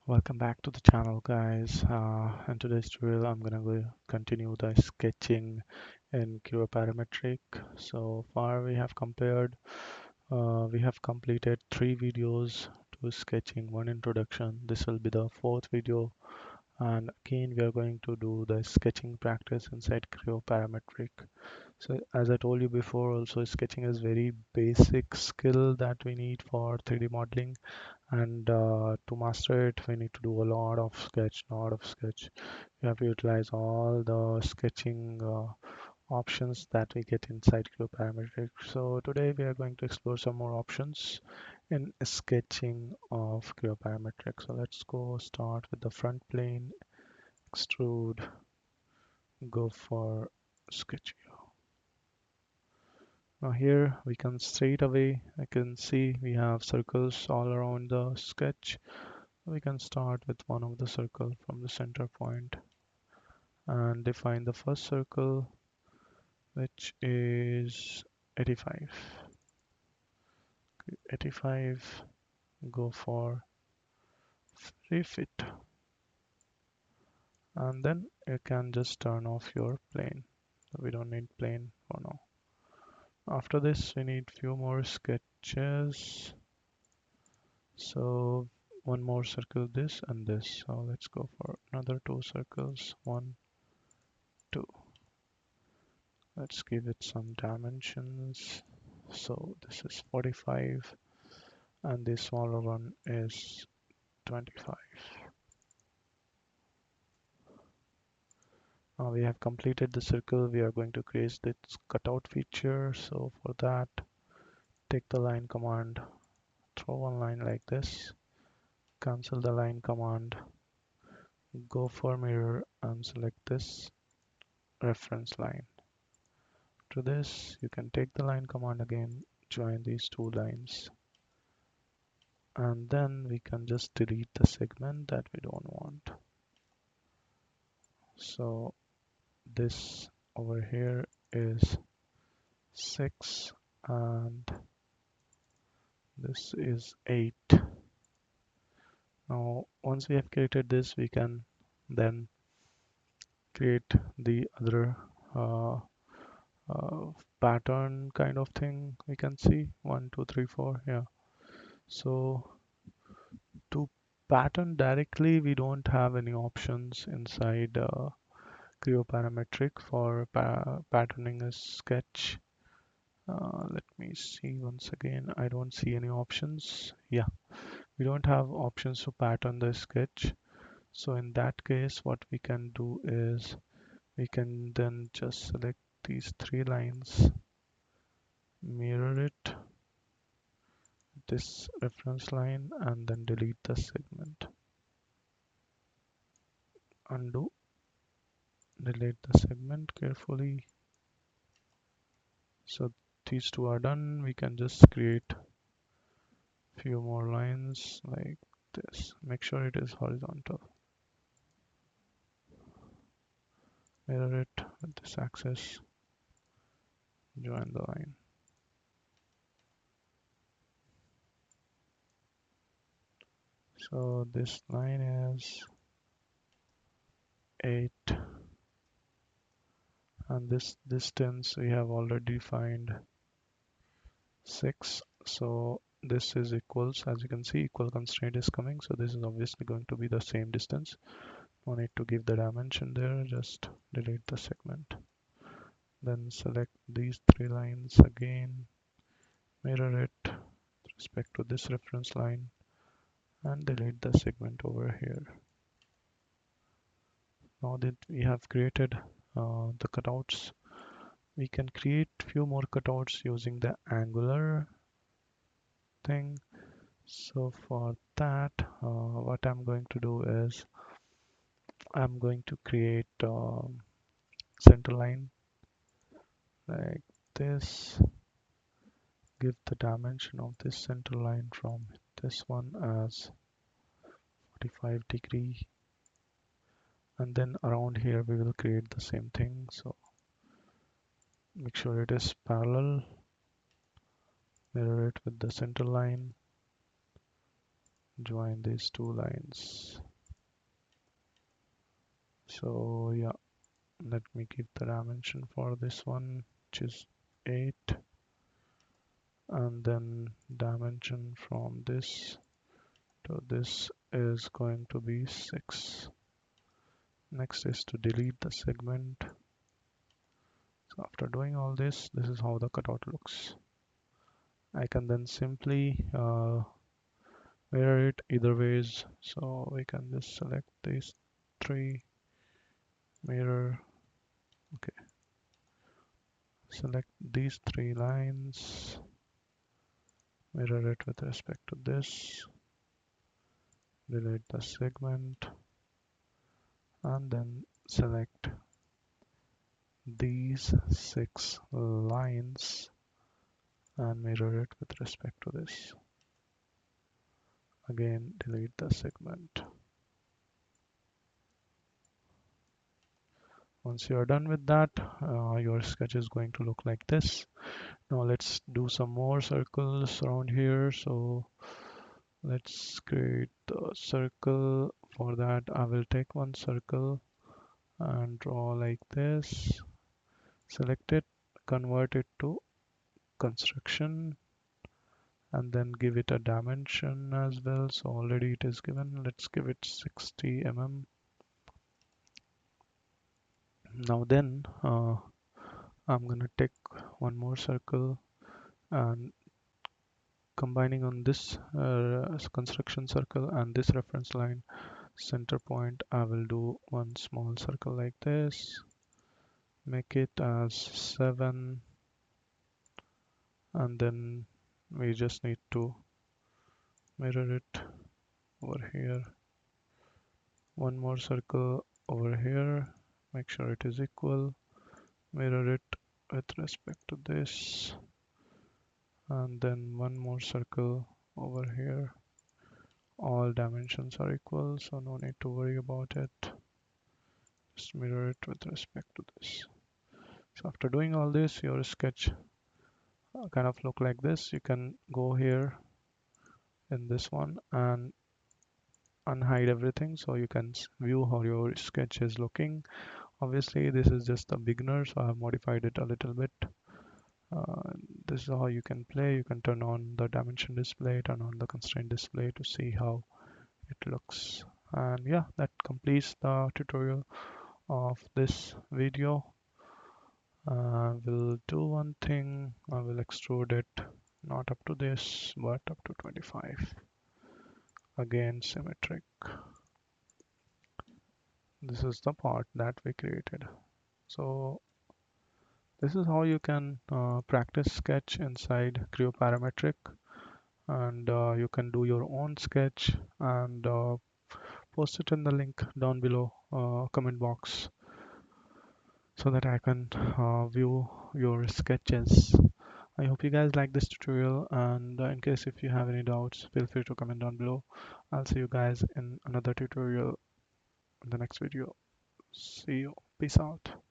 Welcome back to the channel, guys. In today's tutorial, I'm gonna go continue the sketching in Creo Parametric. So far, we have completed 3 videos to sketching, one introduction. This will be the 4th video, and again, we are going to do the sketching practice inside Creo Parametric. So, as I told you before, also sketching is very basic skill that we need for 3D modeling, and to master it we need to do a lot of sketch. We have to utilize all the sketching options that we get inside Creo Parametric. So today we are going to explore some more options in sketching of Creo Parametric. So let's go start with the front plane, extrude, go for sketch view. Now here we can straight away, I can see we have circles all around the sketch. We can start with one of the circle from the center point and define the first circle, which is 85. 85, go for refit, and then you can just turn off your plane. We don't need plane for now. After this, we need few more sketches. So one more circle, this and this. So let's go for another 2 circles. 1, 2. Let's give it some dimensions. So this is 45 and the smaller one is 25. Now we have completed the circle. We are going to create this cutout feature. So for that, take the line command, throw one line like this, cancel the line command, go for mirror and select this reference line. To this, you can take the line command again, join these 2 lines, and then we can just delete the segment that we don't want. So this over here is 6 and this is 8. Now once we have created this, we can then create the other uh, pattern kind of thing. We can see 1 2 3 4, yeah. So to pattern directly, we don't have any options inside Creo Parametric for patterning a sketch. Let me see once again. I don't see any options. Yeah, we don't have options to pattern the sketch. So in that case, what we can do is we can then just select these 3 lines, mirror it, this reference line, and then delete the segment. Undo, delete the segment carefully. So these 2 are done. We can just create few more lines like this. Make sure it is horizontal. Mirror it with this axis, join the line. So this line is 8 and this distance we have already defined 6. So this is equals, as you can see, equal constraint is coming. So this is obviously going to be the same distance. No need to give the dimension there, just delete the segment. Then select these 3 lines again, mirror it with respect to this reference line, and delete the segment over here. Now that we have created the cutouts, we can create few more cutouts using the angular thing. So for that, what I'm going to do is I'm going to create center line like this, give the dimension of this center line from this one as 45 degree, and then around here we will create the same thing. So make sure it is parallel, mirror it with the center line, join these two lines. So yeah, let me keep the dimension for this one, which is 8, and then dimension from this to this is going to be 6. Next is to delete the segment. So after doing all this, this is how the cutout looks. I can then simply mirror it either ways. So we can just select these 3, mirror, okay, select these 3 lines, mirror it with respect to this, delete the segment, and then select these 6 lines and mirror it with respect to this. Again, delete the segment. Once you are done with that, your sketch is going to look like this. Now let's do some more circles around here. So let's create a circle. For that, I will take one circle and draw like this. Select it, convert it to construction, and then give it a dimension as well. So already it is given. Let's give it 60 mm. Now then, I'm gonna take one more circle and combining on this construction circle and this reference line center point, I will do one small circle like this, make it as 7, and then we just need to mirror it over here. One more circle over here, make sure it is equal, mirror it with respect to this, and then one more circle over here. All dimensions are equal, so no need to worry about it. Just mirror it with respect to this. So after doing all this, your sketch kind of look like this. You can go here in this one and unhide everything so you can view how your sketch is looking. Obviously this is just a beginner, so I have modified it a little bit. This is how you can play. You can turn on the dimension display, turn on the constraint display to see how it looks. And yeah, that completes the tutorial of this video. We'll do one thing. I will extrude it not up to this but up to 25. Again, symmetric. This is the part that we created. So this is how you can practice sketch inside Creo Parametric, and you can do your own sketch and post it in the link down below comment box so that I can view your sketches. I hope you guys like this tutorial, and in case if you have any doubts, feel free to comment down below. I'll see you guys in another tutorial in the next video. See you. Peace out.